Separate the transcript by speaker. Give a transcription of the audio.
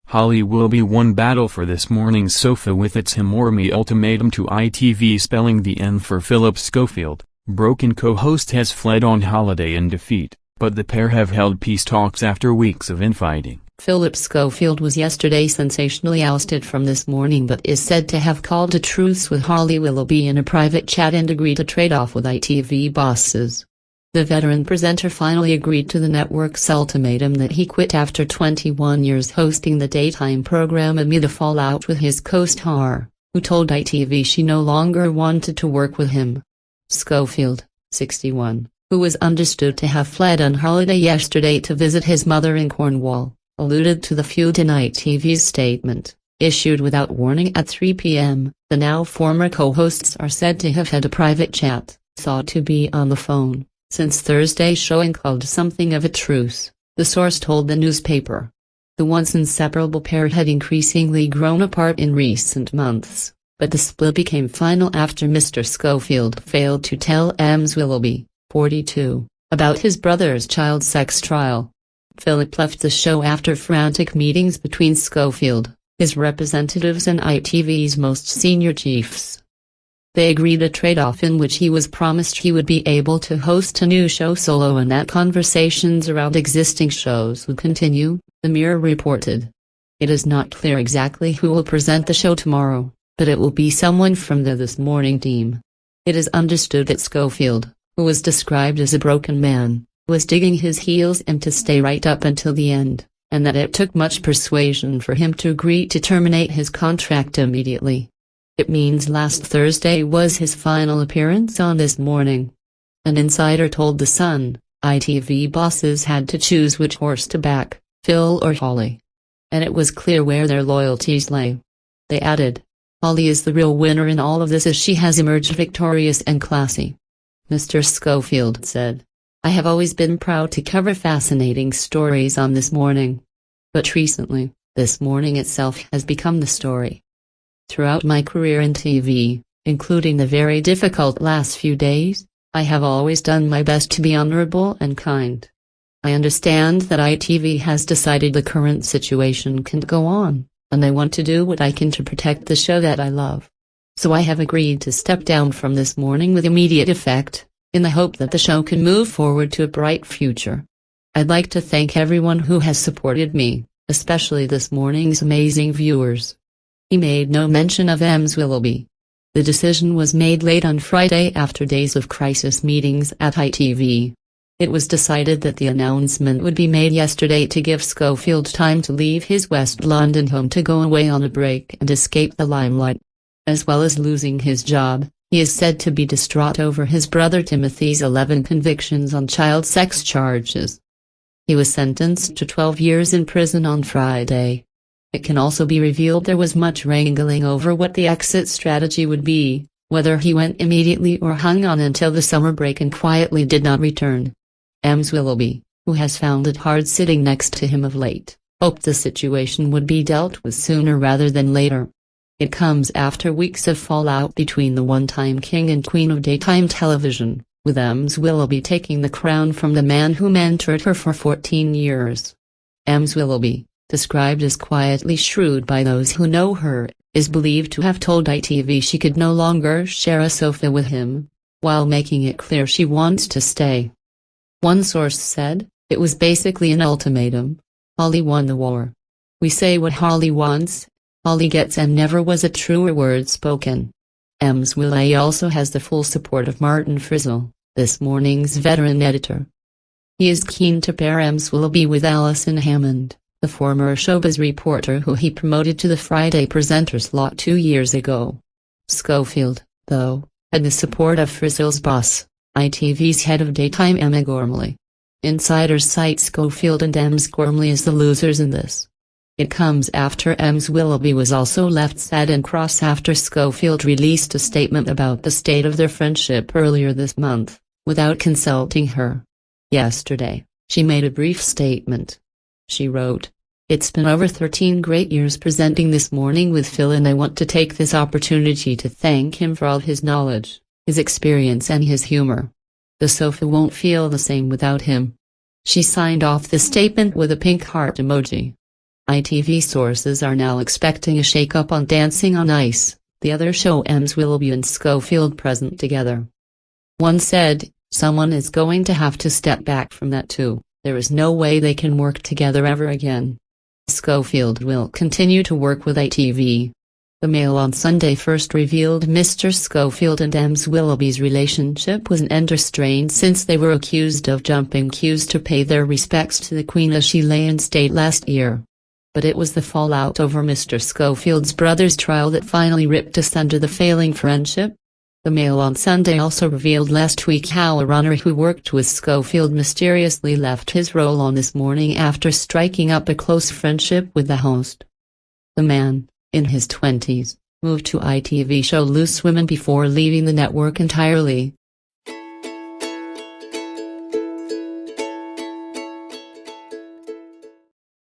Speaker 1: Holly Willoughby won battle for this morning's sofa with its him or me ultimatum to ITV, spelling the end for Phillip Schofield. Broken co-host has fled on holiday in defeat, but the pair have held peace talks after weeks of infighting.
Speaker 2: Phillip Schofield was yesterday sensationally ousted from This Morning, but is said to have called a truce with Holly Willoughby in a private chat and agreed to trade off with ITV bosses. The veteran presenter finally agreed to the network's ultimatum that he quit after 21 years hosting the daytime program amid a fallout with his co-star, who told ITV she no longer wanted to work with him. Schofield, 61, who was understood to have fled on holiday yesterday to visit his mother in Cornwall, alluded to the feud in ITV's statement, issued without warning at 3 p.m. The now former co-hosts are said to have had a private chat, thought to be on the phone, since Thursday's showing called something of a truce, the source told the newspaper. The once inseparable pair had increasingly grown apart in recent months, but the split became final after Mr. Schofield failed to tell Ms. Willoughby, 42, about his brother's child sex trial. Phillip left the show after frantic meetings between Schofield, his representatives and ITV's most senior chiefs. They agreed a trade-off in which he was promised he would be able to host a new show solo and that conversations around existing shows would continue, the Mirror reported. It is not clear exactly who will present the show tomorrow, but it will be someone from the This Morning team. It is understood that Schofield, who was described as a broken man, was digging his heels in to stay right up until the end, and that it took much persuasion for him to agree to terminate his contract immediately. It means last Thursday was his final appearance on This Morning. An insider told The Sun, ITV bosses had to choose which horse to back, Phil or Holly. And it was clear where their loyalties lay. They added, "Holly is the real winner in all of this as she has emerged victorious and classy." Mr. Schofield said, "I have always been proud to cover fascinating stories on This Morning. But recently, This Morning itself has become the story. Throughout my career in TV, including the very difficult last few days, I have always done my best to be honorable and kind. I understand that ITV has decided the current situation can't go on, and I want to do what I can to protect the show that I love. So I have agreed to step down from This Morning with immediate effect, in the hope that the show can move forward to a bright future. I'd like to thank everyone who has supported me, especially This Morning's amazing viewers." He made no mention of Ms. Willoughby. The decision was made late on Friday after days of crisis meetings at ITV. It was decided that the announcement would be made yesterday to give Schofield time to leave his West London home to go away on a break and escape the limelight. As well as losing his job, he is said to be distraught over his brother Timothy's 11 convictions on child sex charges. He was sentenced to 12 years in prison on Friday. It can also be revealed there was much wrangling over what the exit strategy would be, whether he went immediately or hung on until the summer break and quietly did not return. Ms. Willoughby, who has found it hard sitting next to him of late, hoped the situation would be dealt with sooner rather than later. It comes after weeks of fallout between the one-time king and queen of daytime television, with Ms. Willoughby taking the crown from the man who mentored her for 14 years. Ms. Willoughby, described as quietly shrewd by those who know her, is believed to have told ITV she could no longer share a sofa with him, while making it clear she wants to stay. One source said, "It was basically an ultimatum. Holly won the war. We say what Holly wants, Holly gets, and never was a truer word spoken." Ms. Willoughby also has the full support of Martin Frizzell, This Morning's veteran editor. He is keen to pair Ms. Willoughby with Alison Hammond, the former showbiz reporter who he promoted to the Friday presenter slot 2 years ago. Schofield, though, had the support of Frizzell's boss, ITV's head of daytime Emma Gormley. Insiders cite Schofield and Ms. Gormley as the losers in this. It comes after Ms. Willoughby was also left sad and cross after Schofield released a statement about the state of their friendship earlier this month, without consulting her. Yesterday, she made a brief statement. She wrote, "It's been over 13 great years presenting This Morning with Phil, and I want to take this opportunity to thank him for all his knowledge, his experience and his humor. The sofa won't feel the same without him." She signed off the statement with a pink heart emoji. ITV sources are now expecting a shake-up on Dancing on Ice, the other show Willoughby and Schofield present together. One said, "Someone is going to have to step back from that too. There is no way they can work together ever again." Schofield will continue to work with ITV. The Mail on Sunday first revealed Mr. Schofield and Willoughby's relationship was an strained since they were accused of jumping queues to pay their respects to the Queen as she lay in state last year. But it was the fallout over Mr. Schofield's brother's trial that finally ripped asunder the failing friendship. The Mail on Sunday also revealed last week how a runner who worked with Schofield mysteriously left his role on This Morning after striking up a close friendship with the host. The man, in his 20s, moved to ITV show Loose Women before leaving the network entirely.